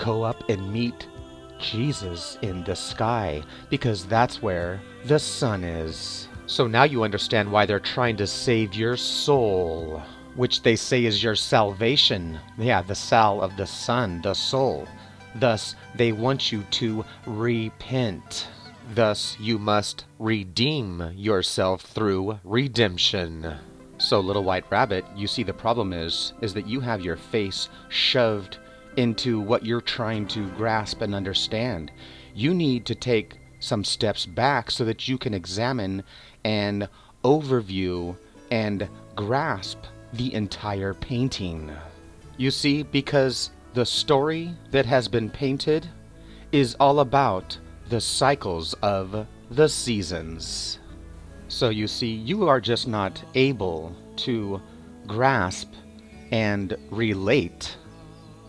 go up and meet Jesus in the sky, because that's where the sun is. So now you understand why they're trying to save your soul, which they say is your salvation. Yeah, the sal of the sun, the soul. Thus, they want you to repent. Thus, you must redeem yourself through redemption. So, little white rabbit, you see the problem is that you have your face shoved into what you're trying to grasp and understand. You need to take some steps back so that you can examine and overview and grasp the entire painting. You see, because the story that has been painted is all about the cycles of the seasons. So you see, you are just not able to grasp and relate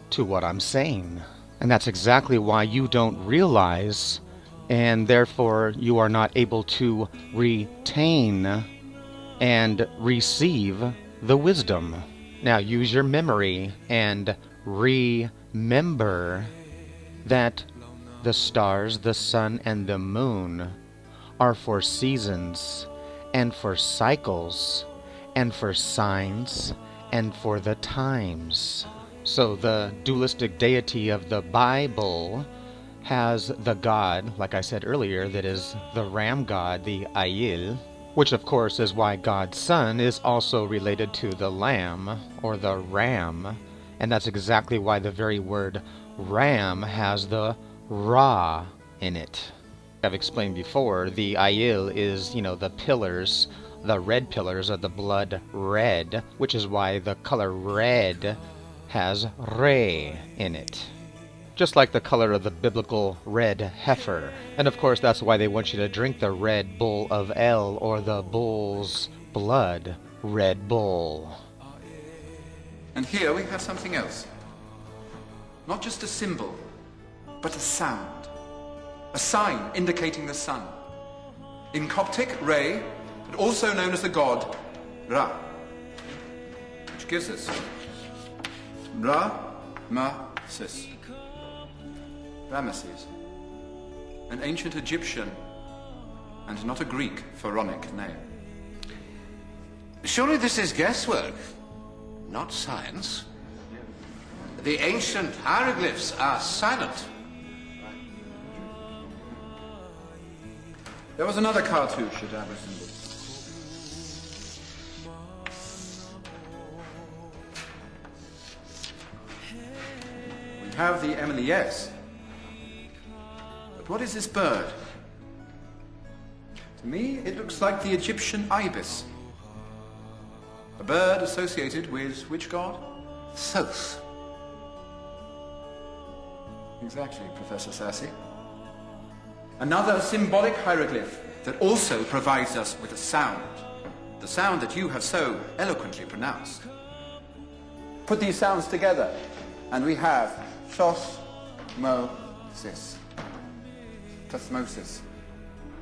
to what I'm saying. And that's exactly why you don't realize, and therefore you are not able to retain and receive the wisdom. Now use your memory and remember that the stars, the sun, and the moon are for seasons, and for cycles, and for signs, and for the times. So the dualistic deity of the Bible has the god, like I said earlier, that is the ram god, the Ayil, which of course is why God's son is also related to the lamb, or the ram, and that's exactly why the very word ram has the Ra in it. I've explained before, the Ayil is, the pillars, the red pillars of the blood red, which is why the color red has Re in it. Just like the color of the biblical red heifer. And of course that's why they want you to drink the red bull of El, or the bull's blood, Red Bull. And here we have something else. Not just a symbol, but a sound. A sign indicating the sun. In Coptic, Re, but also known as the god Ra, which gives us Ra-ma-sis, Ramesses, an ancient Egyptian and not a Greek pharaonic name. Surely this is guesswork, not science. The ancient hieroglyphs are silent. There was another cartouche at Abyssinian. We have the M and the S. But what is this bird? To me, it looks like the Egyptian ibis. A bird associated with which god? Thoth. Exactly, Professor Sassy. Another symbolic hieroglyph that also provides us with a sound. The sound that you have so eloquently pronounced. Put these sounds together, and we have Thosmosis. Thosmosis.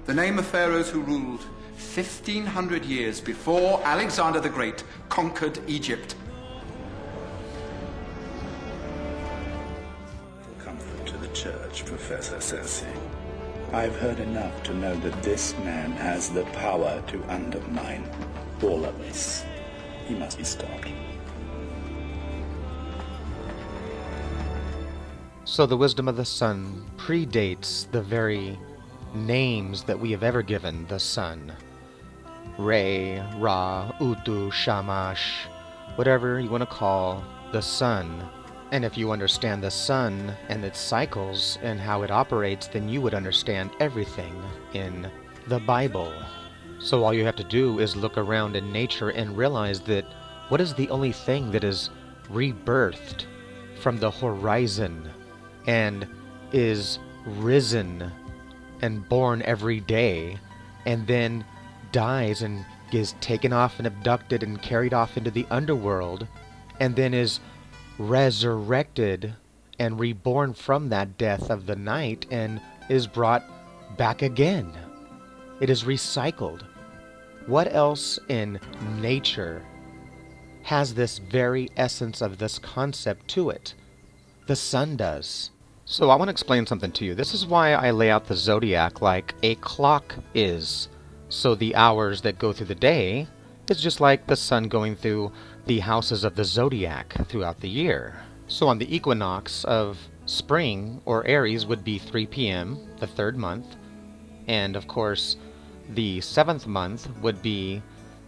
The name of pharaohs who ruled 1,500 years before Alexander the Great conquered Egypt. Comfort to the church, Professor Sassy. I've heard enough to know that this man has the power to undermine all of us. He must be stopped. So the wisdom of the sun predates the very names that we have ever given the sun. Re, Ra, Utu, Shamash, whatever you want to call the sun. And if you understand the sun and its cycles and how it operates, then you would understand everything in the Bible. So all you have to do is look around in nature and realize that what is the only thing that is rebirthed from the horizon and is risen and born every day and then dies and is taken off and abducted and carried off into the underworld and then is resurrected and reborn from that death of the night and is brought back again. It is recycled. What else in nature has this very essence of this concept to it? The sun does. So I want to explain something to you. This is why I lay out the zodiac like a clock is. So the hours that go through the day is just like the sun going through the houses of the zodiac throughout the year. So on the equinox of spring, or Aries, would be 3 p.m., the third month. And of course, the seventh month would be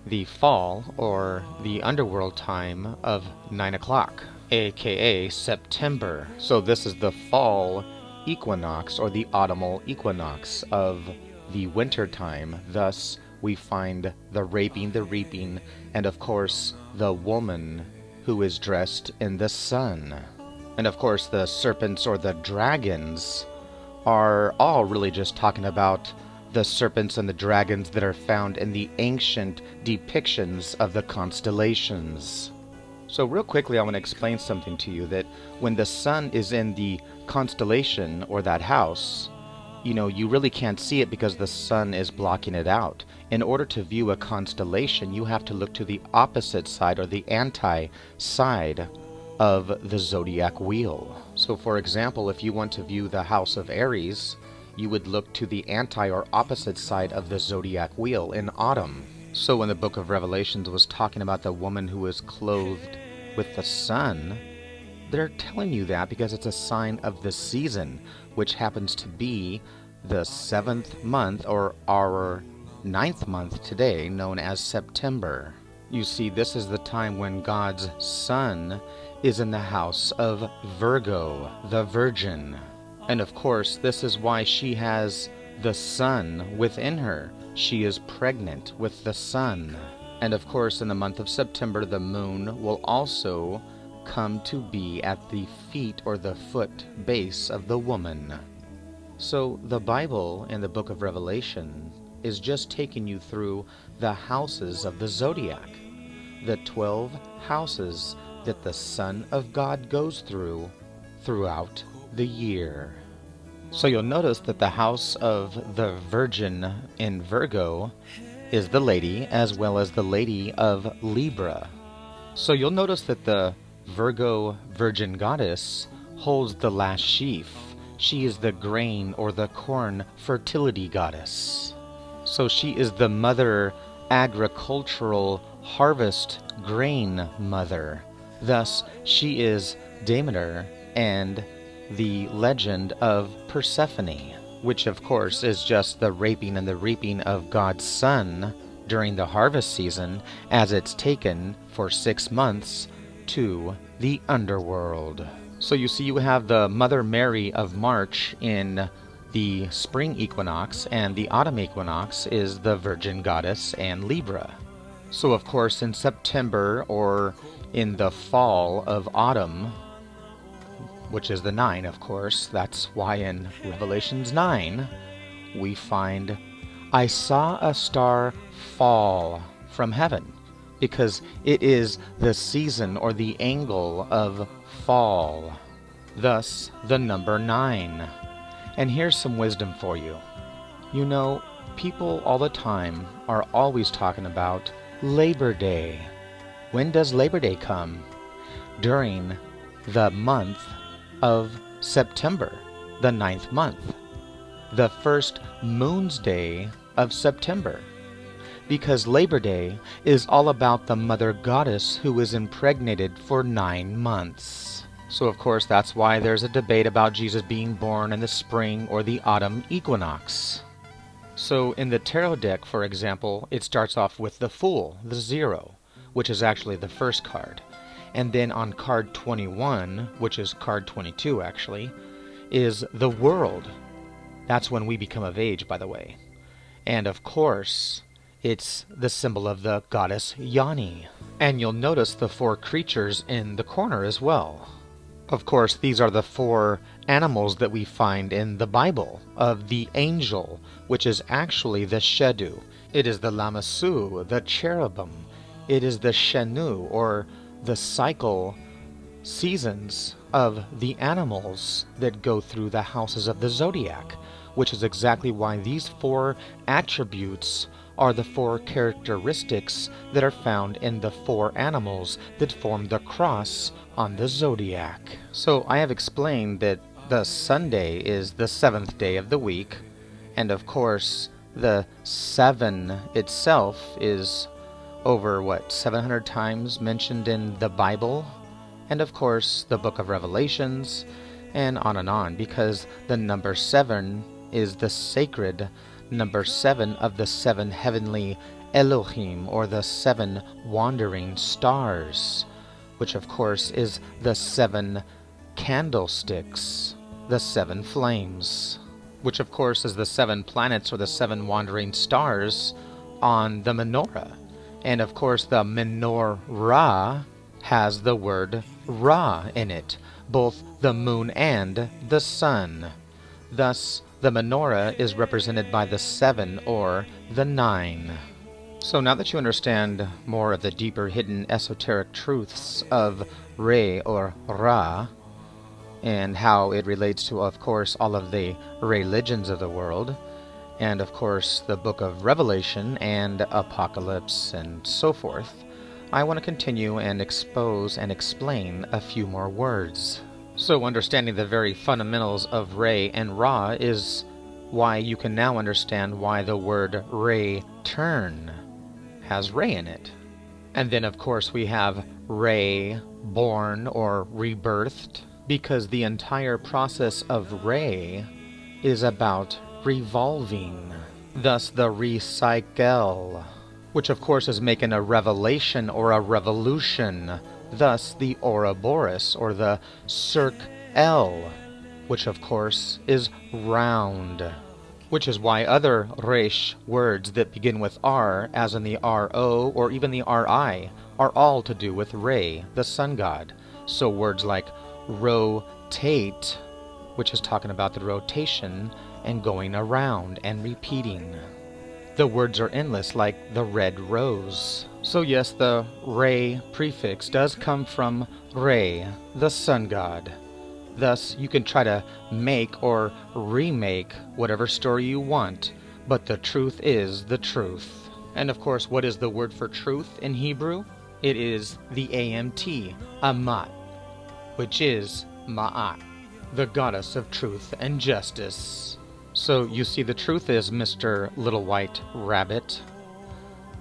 the fall, or the underworld time, of 9 o'clock, aka September. So this is the fall equinox, or the autumnal equinox of the winter time. Thus, we find the raping, the reaping, and of course, the woman who is dressed in the sun. And of course, the serpents or the dragons are all really just talking about the serpents and the dragons that are found in the ancient depictions of the constellations. So real quickly, I want to explain something to you, that when the sun is in the constellation or that house, you really can't see it because the sun is blocking it out. In order to view a constellation, you have to look to the opposite side, or the anti-side of the zodiac wheel. So for example, if you want to view the house of Aries, you would look to the anti or opposite side of the zodiac wheel in autumn. So when the book of Revelations was talking about the woman who is clothed with the sun, they're telling you that because it's a sign of the season, which happens to be the 7th month, or our 9th month today, known as September. You see, this is the time when God's sun is in the house of Virgo, the Virgin. And of course, this is why she has the sun within her. She is pregnant with the sun. And of course, in the month of September, the moon will also come to be at the feet, or the foot base, of the woman. So the Bible in the book of Revelation is just taking you through the houses of the zodiac, the 12 houses that the Son of God goes through throughout the year. So you'll notice that the house of the Virgin in Virgo is the lady, as well as the lady of Libra. So you'll notice that the Virgo Virgin Goddess holds the last sheaf. She is the grain or the corn fertility goddess. So she is the mother agricultural harvest grain mother. Thus, she is Demeter and the legend of Persephone, which of course is just the raping and the reaping of God's son during the harvest season, as it's taken for 6 months to the underworld. So you see, you have the Mother Mary of March in the spring equinox, and the autumn equinox is the Virgin Goddess and Libra. So of course, in September, or in the fall of autumn, which is the 9, of course, that's why in Revelations 9 we find, I saw a star fall from heaven, because it is the season or the angle of fall. Thus, the number 9. And here's some wisdom for you. People all the time are always talking about Labor Day. When does Labor Day come? During the month of September, the 9th month, the first moon's day of September. Because Labor Day is all about the mother goddess who is impregnated for 9 months. So of course, that's why there's a debate about Jesus being born in the spring or the autumn equinox. So in the tarot deck, for example, it starts off with the Fool, the 0, which is actually the first card. And then on card 21, which is card 22 actually, is the World. That's when we become of age, by the way. And of course, it's the symbol of the goddess Yoni. And you'll notice the 4 creatures in the corner as well. Of course, these are the 4 animals that we find in the Bible of the angel, which is actually the Shedu. It is the Lamassu, the cherubim. It is the Shenu, or the cycle seasons of the animals that go through the houses of the zodiac, which is exactly why these 4 attributes are the 4 characteristics that are found in the 4 animals that form the cross on the zodiac. So I have explained that The Sunday is the 7th day of the week, and of course, the 7 itself is over, 700 times mentioned in the Bible, and of course, the book of Revelations, and on, because the number 7 is the sacred number 7 of the 7 heavenly Elohim, or the 7 wandering stars, which of course is the 7 candlesticks, the 7 flames, which of course is the 7 planets or the 7 wandering stars on the menorah. And of course the menorah has the word Ra in it, both the moon and the sun. Thus, the menorah is represented by the 7 or the 9. So now that you understand more of the deeper hidden esoteric truths of Re or Ra, and how it relates to, of course, all of the religions of the world, and of course the book of Revelation and Apocalypse and so forth, I want to continue and expose and explain a few more words. So understanding the very fundamentals of Re and Ra is why you can now understand why the word return has Re in it. And then of course we have Re, born or rebirthed, because the entire process of Re is about revolving. Thus the recycle, which of course is making a revelation or a revolution. Thus the Ouroboros or the circle, which of course is round. Which is why other Resh words that begin with R, as in the RO or even the RI, are all to do with Re, the sun god. So words like rotate, which is talking about the rotation and going around and repeating. The words are endless, like the red rose. So yes, the Re prefix does come from Re, the sun god. Thus, you can try to make or remake whatever story you want, but the truth is the truth. And of course, what is the word for truth in Hebrew? It is the AMT, Amat, which is Ma'at, the goddess of truth and justice. So you see, the truth is, Mr. Little White Rabbit,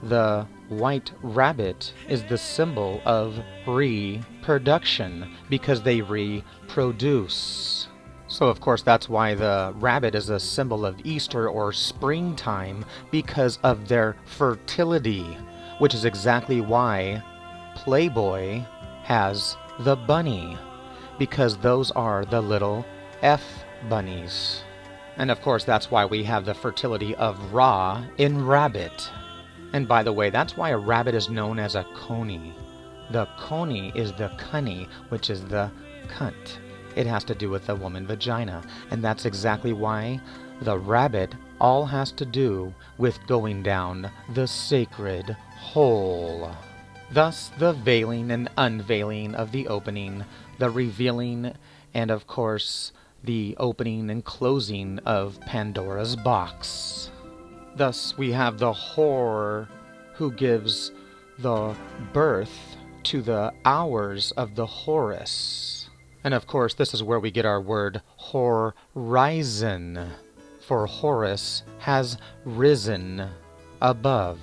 the white rabbit is the symbol of reproduction, because they reproduce. So of course that's why the rabbit is a symbol of Easter or springtime, because of their fertility, which is exactly why Playboy has the bunny, because those are the little F bunnies. And of course that's why we have the fertility of Ra in rabbit. And by the way, that's why a rabbit is known as a coney. The coney is the cunny, which is the cunt. It has to do with the woman vagina. And that's exactly why the rabbit all has to do with going down the sacred hole. Thus, the veiling and unveiling of the opening, the revealing, and of course, the opening and closing of Pandora's box. Thus, we have the whore who gives the birth to the hours of the Horus. And of course, this is where we get our word horizon, for Horus has risen above.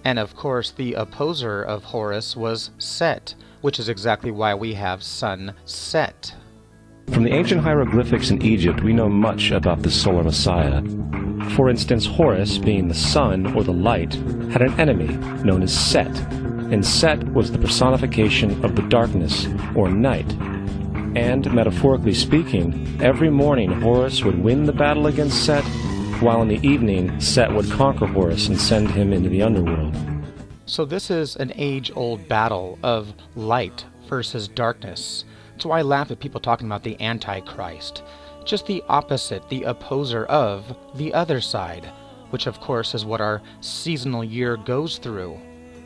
And of course, the opposer of Horus was Set, which is exactly why we have sunset. From the ancient hieroglyphics in Egypt, we know much about the solar messiah. For instance, Horus, being the sun or the light, had an enemy known as Set, and Set was the personification of the darkness or night. And, metaphorically speaking, every morning Horus would win the battle against Set, while in the evening Set would conquer Horus and send him into the underworld. So this is an age-old battle of light versus darkness. So I laugh at people talking about the Antichrist. Just the opposite, the opposer of the other side, which of course is what our seasonal year goes through.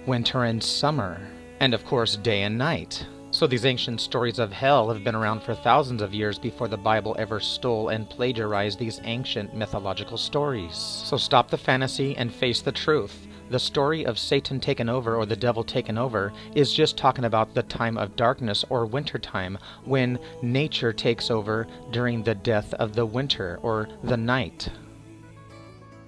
Winter and summer, and of course day and night. So these ancient stories of hell have been around for thousands of years before the Bible ever stole and plagiarized these ancient mythological stories. So stop the fantasy and face the truth. The story of Satan taken over or the devil taken over is just talking about the time of darkness or winter time, when nature takes over during the death of the winter or the night.